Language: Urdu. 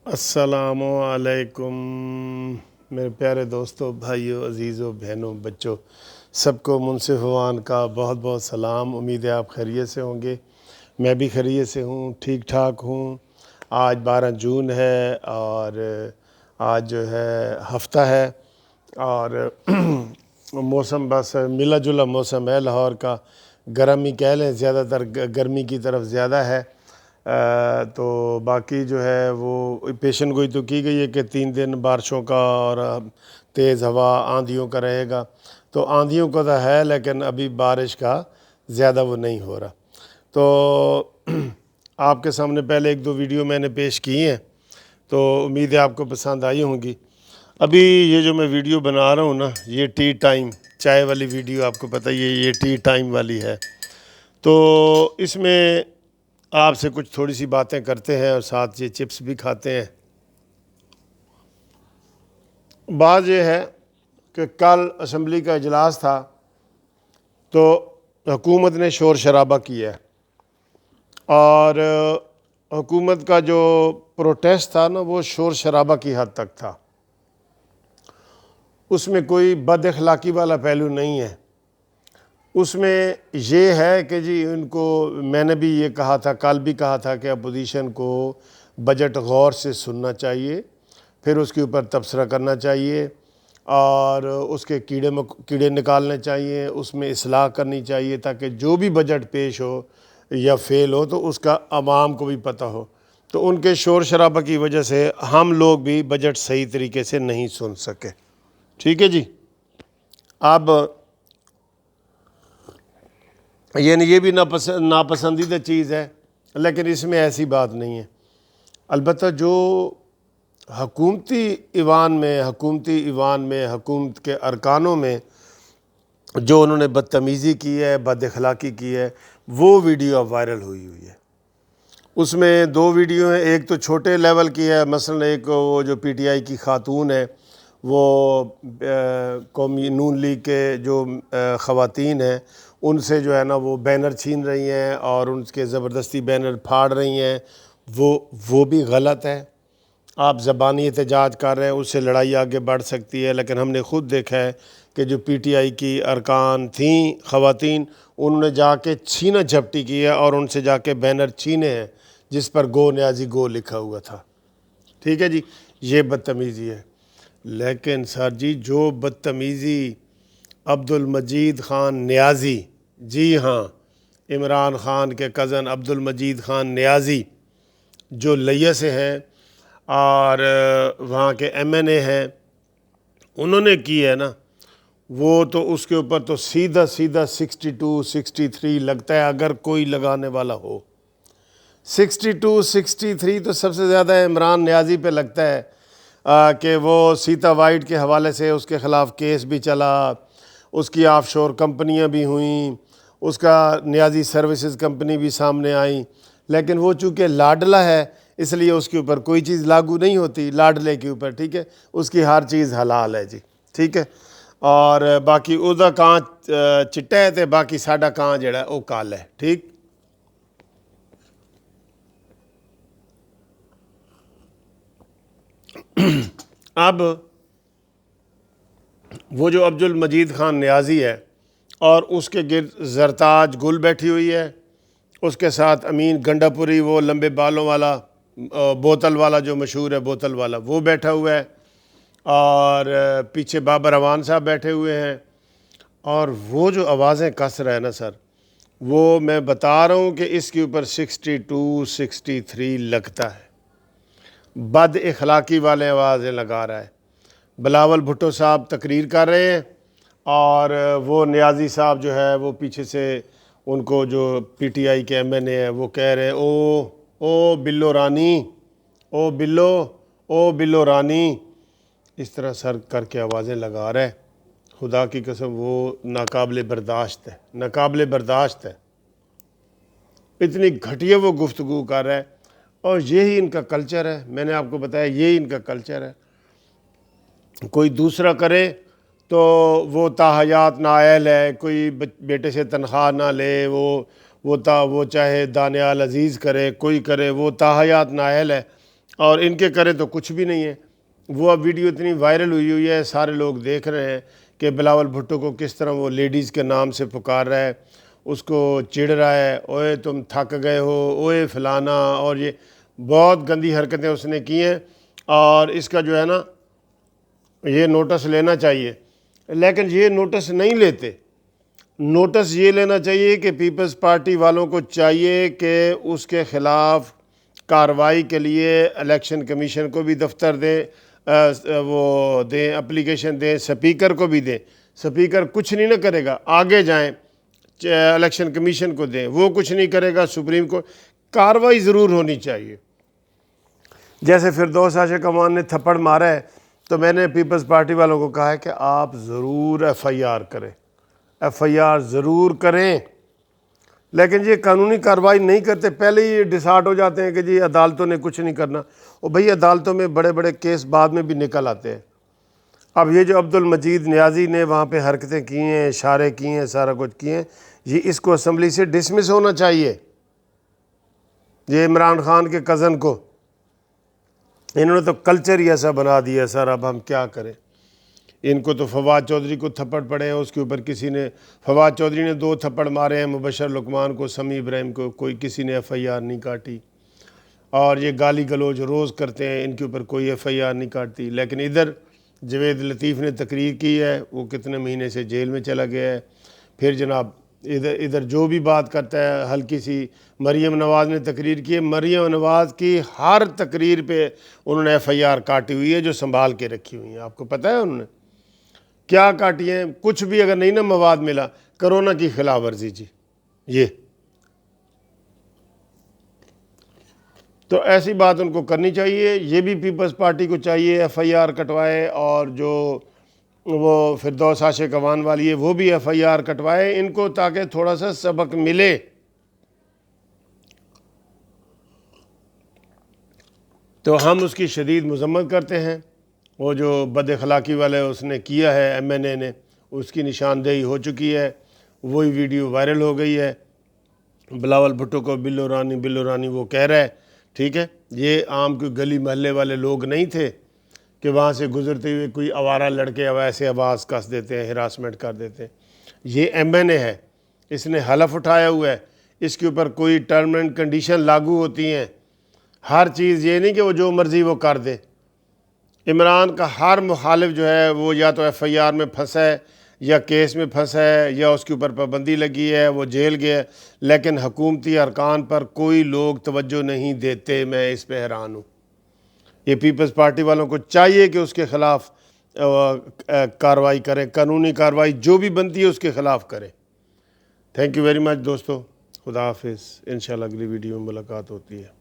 السلام علیکم میرے پیارے دوستوں، بھائیوں، عزیزوں، بہنوں، بچوں، سب کو منصف وان کا بہت بہت سلام۔ امید ہے آپ خیریت سے ہوں گے۔ میں بھی خیریت سے ہوں، ٹھیک ٹھاک ہوں۔ آج 12 جون ہے اور آج جو ہے ہفتہ ہے اور موسم بس ملا جلا موسم ہے لاہور کا۔ گرمی کہہ لیں، زیادہ تر گرمی کی طرف زیادہ ہے۔ تو باقی جو ہے وہ پیشن گوئی تو کی گئی ہے کہ 3 دن بارشوں کا اور تیز ہوا آندھیوں کا رہے گا۔ تو آندھیوں کا تو ہے لیکن ابھی بارش کا زیادہ وہ نہیں ہو رہا۔ تو آپ کے سامنے پہلے 1-2 ویڈیو میں نے پیش کی ہیں، تو امید ہے آپ کو پسند آئی ہوں گی۔ ابھی یہ جو میں ویڈیو بنا رہا ہوں نا، یہ ٹی ٹائم چائے والی ویڈیو، آپ کو پتہ ہی ہے یہ ٹی ٹائم والی ہے۔ تو اس میں آپ سے کچھ تھوڑی سی باتیں کرتے ہیں اور ساتھ یہ چپس بھی کھاتے ہیں۔ بات یہ ہے کہ کل اسمبلی کا اجلاس تھا تو حکومت نے شور شرابہ کیا ہے، اور حکومت کا جو پروٹیسٹ تھا نا وہ شور شرابہ کی حد تک تھا۔ اس میں کوئی بد اخلاقی والا پہلو نہیں ہے۔ اس میں یہ ہے کہ جی ان کو، میں نے بھی یہ کہا تھا، کل بھی کہا تھا کہ اپوزیشن کو بجٹ غور سے سننا چاہیے، پھر اس کے اوپر تبصرہ کرنا چاہیے اور اس کے کیڑے نکالنے چاہیے، اس میں اصلاح کرنی چاہیے تاکہ جو بھی بجٹ پیش ہو یا فیل ہو تو اس کا عوام کو بھی پتہ ہو۔ تو ان کے شور شرابہ کی وجہ سے ہم لوگ بھی بجٹ صحیح طریقے سے نہیں سن سکے۔ ٹھیک ہے جی۔ اب یعنی یہ بھی ناپسندیدہ چیز ہے، لیکن اس میں ایسی بات نہیں ہے۔ البتہ جو حکومتی ایوان میں حکومت کے ارکانوں میں جو انہوں نے بدتمیزی کی ہے، بد اخلاقی کی ہے، وہ ویڈیو اب وائرل ہوئی ہے۔ اس میں 2 ویڈیو ہیں، ایک تو چھوٹے لیول کی ہے، مثلا ایک وہ جو پی ٹی آئی کی خاتون ہے، وہ قومی نون لیگ کے جو خواتین ہیں ان سے جو ہے نا وہ بینر چھین رہی ہیں اور ان کے زبردستی بینر پھاڑ رہی ہیں، وہ بھی غلط ہے۔ آپ زبانی احتجاج کر رہے ہیں، اس سے لڑائی آگے بڑھ سکتی ہے، لیکن ہم نے خود دیکھا ہے کہ جو پی ٹی آئی کی ارکان تھیں خواتین، انہوں نے جا کے چھینا جھپٹی کی ہے اور ان سے جا کے بینر چھینے ہیں جس پر گو نیازی گو لکھا ہوا تھا۔ ٹھیک ہے جی، یہ بدتمیزی ہے۔ لیکن سر جی، جو بدتمیزی عبد المجید خان نیازی، جی ہاں، عمران خان کے کزن عبد المجید خان نیازی جو لیہ سے ہیں اور وہاں کے ایم این اے ہیں، انہوں نے کی ہے نا، وہ تو اس کے اوپر تو سیدھا 62 63 لگتا ہے اگر کوئی لگانے والا ہو۔ 62 63 تو سب سے زیادہ عمران نیازی پہ لگتا ہے کہ وہ سیتا وائٹ کے حوالے سے اس کے خلاف کیس بھی چلا، اس کی آف شور کمپنیاں بھی ہوئیں، اس کا نیازی سروسز کمپنی بھی سامنے آئیں، لیکن وہ چونکہ لاڈلا ہے اس لیے اس کے اوپر کوئی چیز لاگو نہیں ہوتی، لاڈلے کے اوپر، ٹھیک ہے، اس کی ہر چیز حلال ہے جی، ٹھیک ہے۔ اور باقی اُدا کان چٹا ہے تے باقی ساڈا کان جڑا ہے وہ کالا ہے، ٹھیک۔ اب وہ جو عبد المجید خان نیازی ہے اور اس کے گرد زرتاج گل بیٹھی ہوئی ہے، اس کے ساتھ امین گنڈا پوری، وہ لمبے بالوں والا بوتل والا جو مشہور ہے، بوتل والا، وہ بیٹھا ہوا ہے، اور پیچھے بابر اعوان صاحب بیٹھے ہوئے ہیں۔ اور وہ جو آوازیں کس رہا ہے نا سر، وہ میں بتا رہا ہوں کہ اس کے اوپر 62 63 لگتا ہے۔ بد اخلاقی والے آوازیں لگا رہا ہے۔ بلاول بھٹو صاحب تقریر کر رہے ہیں اور وہ نیازی صاحب جو ہے وہ پیچھے سے ان کو، جو پی ٹی آئی کے ایم این اے ہیں، وہ کہہ رہے ہیں او بلو رانی، او بلو رانی، اس طرح سر کر کے آوازیں لگا رہا ہے۔ خدا کی قسم وہ ناقابل برداشت ہے۔ اتنی گھٹیا وہ گفتگو کر رہا ہے، اور یہی ان کا کلچر ہے۔ میں نے آپ کو بتایا یہی ان کا کلچر ہے۔ کوئی دوسرا کرے تو وہ تاحیات نااہل ہے، کوئی بیٹے سے تنخواہ نہ لے، وہ چاہے دانیال عزیز کرے، کوئی کرے، وہ تاحیات نااہل ہے۔ اور ان کے کرے تو کچھ بھی نہیں ہے۔ وہ اب ویڈیو اتنی وائرل ہوئی ہے، سارے لوگ دیکھ رہے ہیں کہ بلاول بھٹو کو کس طرح وہ لیڈیز کے نام سے پکار رہا ہے، اس کو چڑھ رہا ہے، اوئے تم تھک گئے ہو، اوئے فلانا، اور یہ بہت گندی حرکتیں اس نے کی ہیں، اور اس کا جو ہے نا یہ نوٹس لینا چاہیے، لیکن یہ نوٹس نہیں لیتے۔ نوٹس یہ لینا چاہیے کہ پیپلز پارٹی والوں کو چاہیے کہ اس کے خلاف کارروائی کے لیے الیکشن کمیشن کو بھی دفتر دیں، وہ دیں، اپلیکیشن دیں، سپیکر کو بھی دیں۔ سپیکر کچھ نہیں نہ کرے گا، آگے جائیں الیکشن کمیشن کو دیں، وہ کچھ نہیں کرے گا، سپریم کورٹ، کارروائی ضرور ہونی چاہیے۔ جیسے فردوس عاشق امان نے تھپڑ مارا ہے، تو میں نے پیپلز پارٹی والوں کو کہا ہے کہ آپ ضرور ایف آئی آر کریں، ایف آئی آر ضرور کریں، لیکن یہ قانونی کارروائی نہیں کرتے، پہلے ہی ڈسارٹ ہو جاتے ہیں کہ جی عدالتوں نے کچھ نہیں کرنا۔ اور بھئی عدالتوں میں بڑے بڑے کیس بعد میں بھی نکل آتے ہیں۔ اب یہ جو عبد المجید نیازی نے وہاں پہ حرکتیں کی ہیں، اشارے کیے ہیں، سارا کچھ کیے ہیں، یہ اس کو اسمبلی سے ڈسمس ہونا چاہیے۔ یہ عمران خان کے کزن کو انہوں نے تو کلچر ہی ایسا بنا دیا ہے سر، اب ہم کیا کریں۔ ان کو تو فواد چودھری کو تھپڑ پڑے ہیں، اس کے اوپر کسی نے، فواد چودھری نے 2 تھپڑ مارے ہیں، مبشر لقمان کو، سمیع ابراہیم کو، کوئی کسی نے ایف آئی آر نہیں کاٹی، اور یہ گالی گلوچ روز کرتے ہیں، ان کے اوپر کوئی ایف آئی آر نہیں کاٹتی۔ لیکن ادھر جوید لطیف نے تقریر کی ہے، وہ کتنے مہینے سے جیل میں چلا گیا ہے۔ پھر جناب ادھر جو بھی بات کرتا ہے، ہلکی سی مریم نواز نے تقریر کی ہے، مریم نواز کی ہر تقریر پہ انہوں نے ایف آئی آر کاٹی ہوئی ہے، جو سنبھال کے رکھی ہوئی ہیں۔ آپ کو پتہ ہے انہوں نے کیا کاٹی ہیں؟ کچھ بھی اگر نہیں نا مواد ملا، کرونا کی خلاف ورزی جی، یہ تو ایسی بات ان کو کرنی چاہیے۔ یہ بھی پیپلز پارٹی کو چاہیے ایف آئی آر کٹوائے، اور جو وہ فردوس عاشق امان والی ہے وہ بھی ایف آئی آر کٹوائے ان کو، تاکہ تھوڑا سا سبق ملے۔ تو ہم اس کی شدید مذمت کرتے ہیں۔ وہ جو بد اخلاقی والے اس نے کیا ہے ایم این اے نے، اس کی نشاندہی ہو چکی ہے، وہی ویڈیو وائرل ہو گئی ہے۔ بلاول بھٹو کو بلو رانی وہ کہہ رہا ہے، ٹھیک ہے، یہ عام کوئی گلی محلے والے لوگ نہیں تھے کہ وہاں سے گزرتے ہوئے کوئی آوارہ لڑکے ایسے آواز کس دیتے ہیں، ہراسمنٹ کر دیتے ہیں۔ یہ ایم این اے ہے، اس نے حلف اٹھایا ہوا ہے، اس کے اوپر کوئی ٹرم اینڈ کنڈیشن لاگو ہوتی ہیں۔ ہر چیز یہ نہیں کہ وہ جو مرضی وہ کر دے۔ عمران کا ہر مخالف جو ہے وہ یا تو ایف آئی آر میں پھنسا ہے، یا کیس میں پھنسا ہے، یا اس کے اوپر پابندی لگی ہے، وہ جیل گیا ہے، لیکن حکومتی ارکان پر کوئی لوگ توجہ نہیں دیتے۔ میں اس پہ حیران ہوں۔ یہ پیپلز پارٹی والوں کو چاہیے کہ اس کے خلاف کارروائی کریں، قانونی کارروائی جو بھی بنتی ہے اس کے خلاف کریں۔ تھینک یو ویری مچ دوستو، خدا حافظ، انشاءاللہ اگلی ویڈیو میں ملاقات ہوتی ہے۔